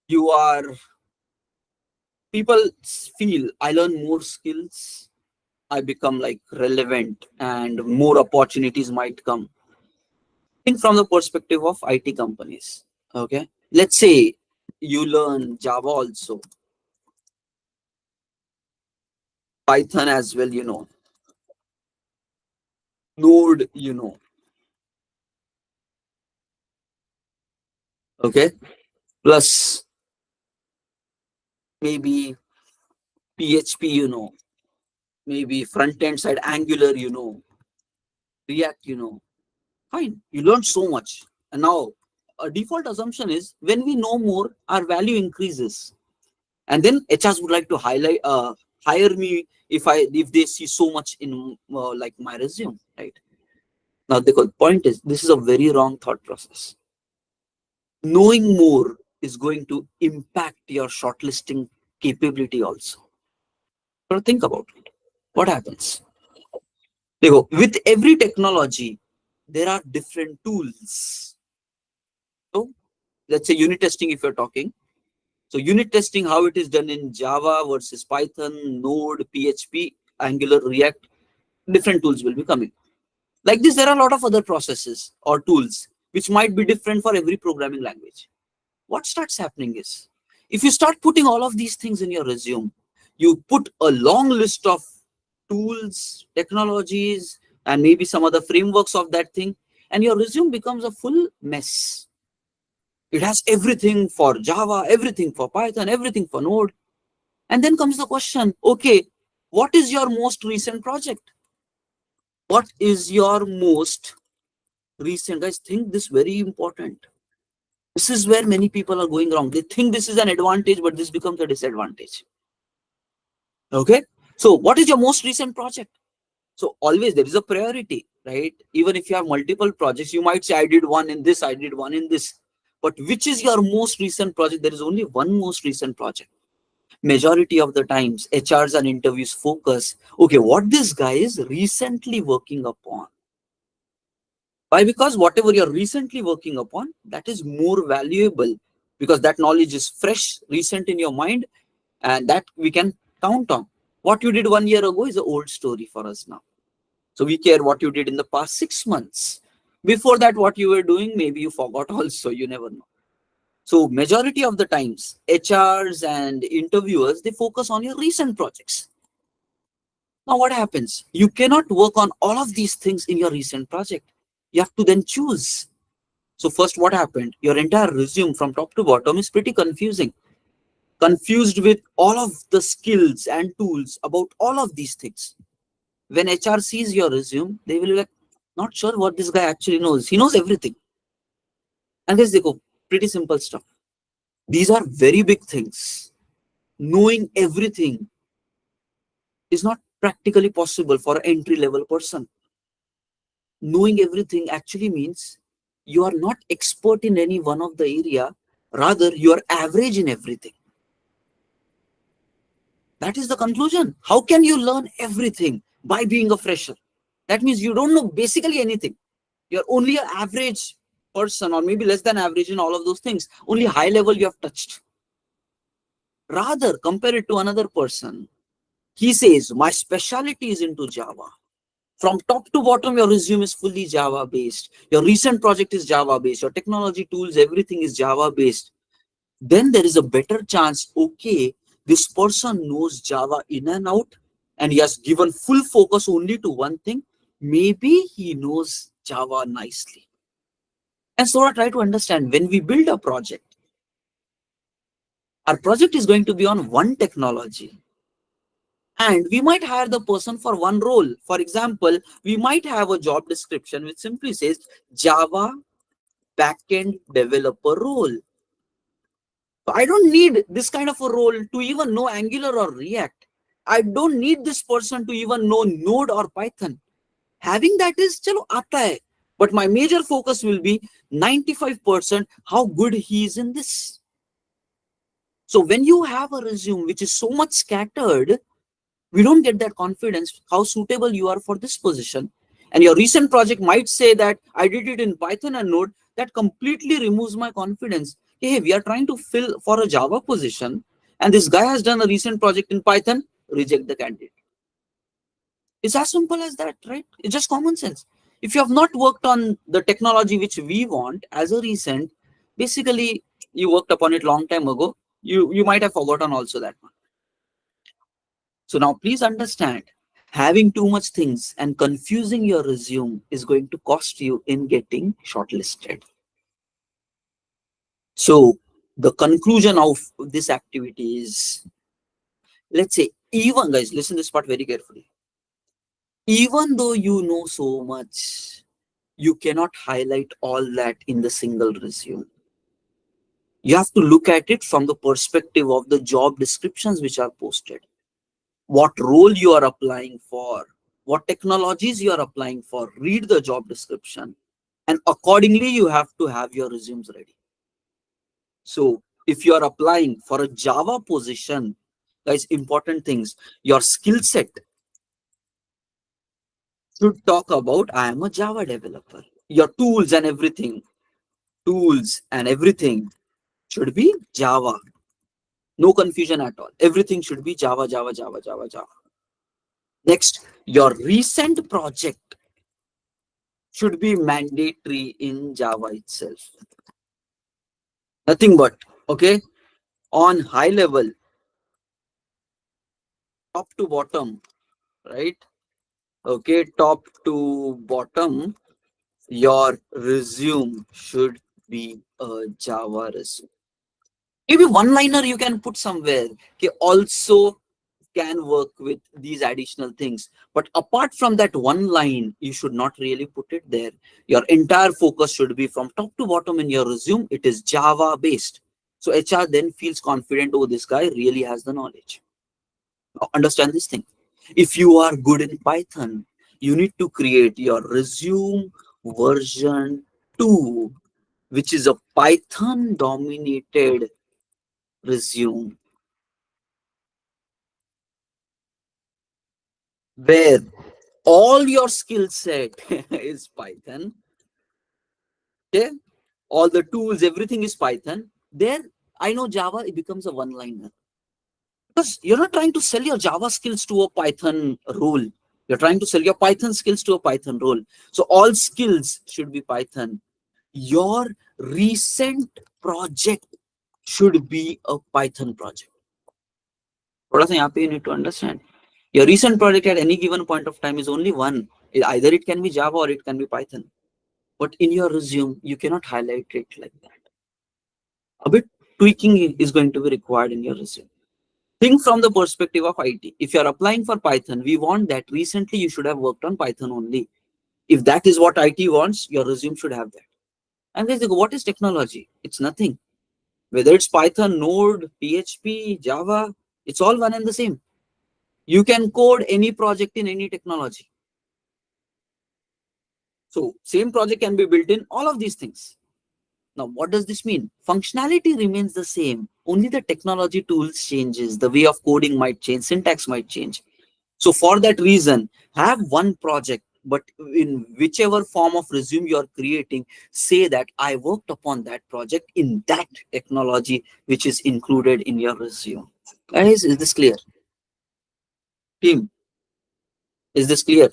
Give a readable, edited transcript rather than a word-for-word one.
You are, people feel I learn more skills, I become like relevant and more opportunities might come. Think from the perspective of IT companies. Okay. Let's say you learn Java also, Python as well, Node, okay, plus maybe PHP, maybe front end side Angular, React, fine. You learn so much. And now a default assumption is when we know more, our value increases. And then HRs would like to hire me if they see so much in like my resume, right? Now the point is this is a very wrong thought process. Knowing more is going to impact your shortlisting capability also. So think about it. What happens? With every technology, there are different tools. So let's say unit testing, if you're talking. So unit testing, how it is done in Java versus Python, Node, PHP, Angular, React, different tools will be coming. Like this, there are a lot of other processes or tools which might be different for every programming language. What starts happening is, if you start putting all of these things in your resume, you put a long list of tools, technologies, and maybe some other frameworks of that thing, and your resume becomes a full mess. It has everything for Java, everything for Python, everything for Node. And then comes the question, okay, what is your most recent project? What is your most recent? Guys, think this very important. This is where many people are going wrong. They think this is an advantage, but this becomes a disadvantage. Okay. So what is your most recent project? So always there is a priority, right? Even if you have multiple projects, you might say, I did one in this, I did one in this. But which is your most recent project? There is only one most recent project. Majority of the times, HRs and interviews focus, okay, what this guy is recently working upon. Why? Because whatever you're recently working upon, that is more valuable because that knowledge is fresh, recent in your mind, and that we can count on. What you did 1 year ago is an old story for us now. So we care what you did in the past 6 months. Before that, what you were doing, maybe you forgot also, you never know. So majority of the times, HRs and interviewers, they focus on your recent projects. Now what happens? You cannot work on all of these things in your recent project. You have to then choose. So first, what happened? Your entire resume from top to bottom is pretty confusing. Confused with all of the skills and tools about all of these things. When HR sees your resume, they will be like, not sure what this guy actually knows. He knows everything. And guys, they go, pretty simple stuff. These are very big things. Knowing everything is not practically possible for an entry-level person. Knowing everything actually means you are not expert in any one of the area, rather you are average in everything. That is the conclusion. How can you learn everything by being a fresher? That means you don't know basically anything. You're only an average person, or maybe less than average in all of those things. Only high level you have touched. Rather, compare it to another person. He says, my specialty is into Java. From top to bottom, your resume is fully Java based. Your recent project is Java based. Your technology tools, everything is Java based. Then there is a better chance, okay, this person knows Java in and out and he has given full focus only to one thing. Maybe he knows Java nicely. And so I try to understand, when we build a project, our project is going to be on one technology. And we might hire the person for one role. For example, we might have a job description which simply says Java backend developer role. So I don't need this kind of a role to even know Angular or React. I don't need this person to even know Node or Python. Having that is chalo aata hai. But my major focus will be 95% how good he is in this. So when you have a resume which is so much scattered, we don't get that confidence how suitable you are for this position. And your recent project might say that I did it in Python and Node. That completely removes my confidence. Hey, we are trying to fill for a Java position, and this guy has done a recent project in Python, reject the candidate. It's as simple as that, right? It's just common sense. If you have not worked on the technology which we want as a recent, basically you worked upon it long time ago. You might have forgotten also that one. So now please understand, having too much things and confusing your resume is going to cost you in getting shortlisted. So the conclusion of this activity is, let's say, even guys, listen to this part very carefully. Even though you know so much, you cannot highlight all that in the single resume. You have to look at it from the perspective of the job descriptions which are posted, what role you are applying for, what technologies you are applying for. Read the job description, and accordingly you have to have your resumes ready. So if you are applying for a Java position, guys, important things, your skill set should talk about, I am a Java developer. Your tools and everything should be Java. No confusion at all. Everything should be Java, Java, Java, Java, Java. Next, your recent project should be mandatory in Java itself. Nothing but, okay, on high level, top to bottom, right? Okay, top to bottom, your resume should be a Java resume. Maybe one liner you can put somewhere. Okay, also can work with these additional things. But apart from that one line, you should not really put it there. Your entire focus should be from top to bottom in your resume. It is Java based. So HR then feels confident, oh, this guy really has the knowledge. Now, understand this thing. If you are good in Python, you need to create your resume version 2, which is a Python dominated resume, where all your skill set is Python. Okay, all the tools, everything is Python. There, I know Java, it becomes a one-liner. Because you're not trying to sell your Java skills to a Python role. You're trying to sell your Python skills to a Python role. So all skills should be Python. Your recent project should be a Python project. थोड़ा सा यहाँ पे you need to understand. Your recent project at any given point of time is only one. Either it can be Java or it can be Python. But in your resume, you cannot highlight it like that. A bit tweaking is going to be required in your resume. Think from the perspective of IT. If you're applying for Python, we want that recently you should have worked on Python only. If that is what IT wants, your resume should have that. And they go, what is technology? It's nothing. Whether it's Python, Node, PHP, Java, it's all one and the same. You can code any project in any technology. So same project can be built in all of these things. Now, what does this mean? Functionality remains the same. Only the technology tools changes. The way of coding might change. Syntax might change. So for that reason, have one project, but in whichever form of resume you're creating, say that I worked upon that project in that technology, which is included in your resume. Guys, is this clear? Team, is this clear?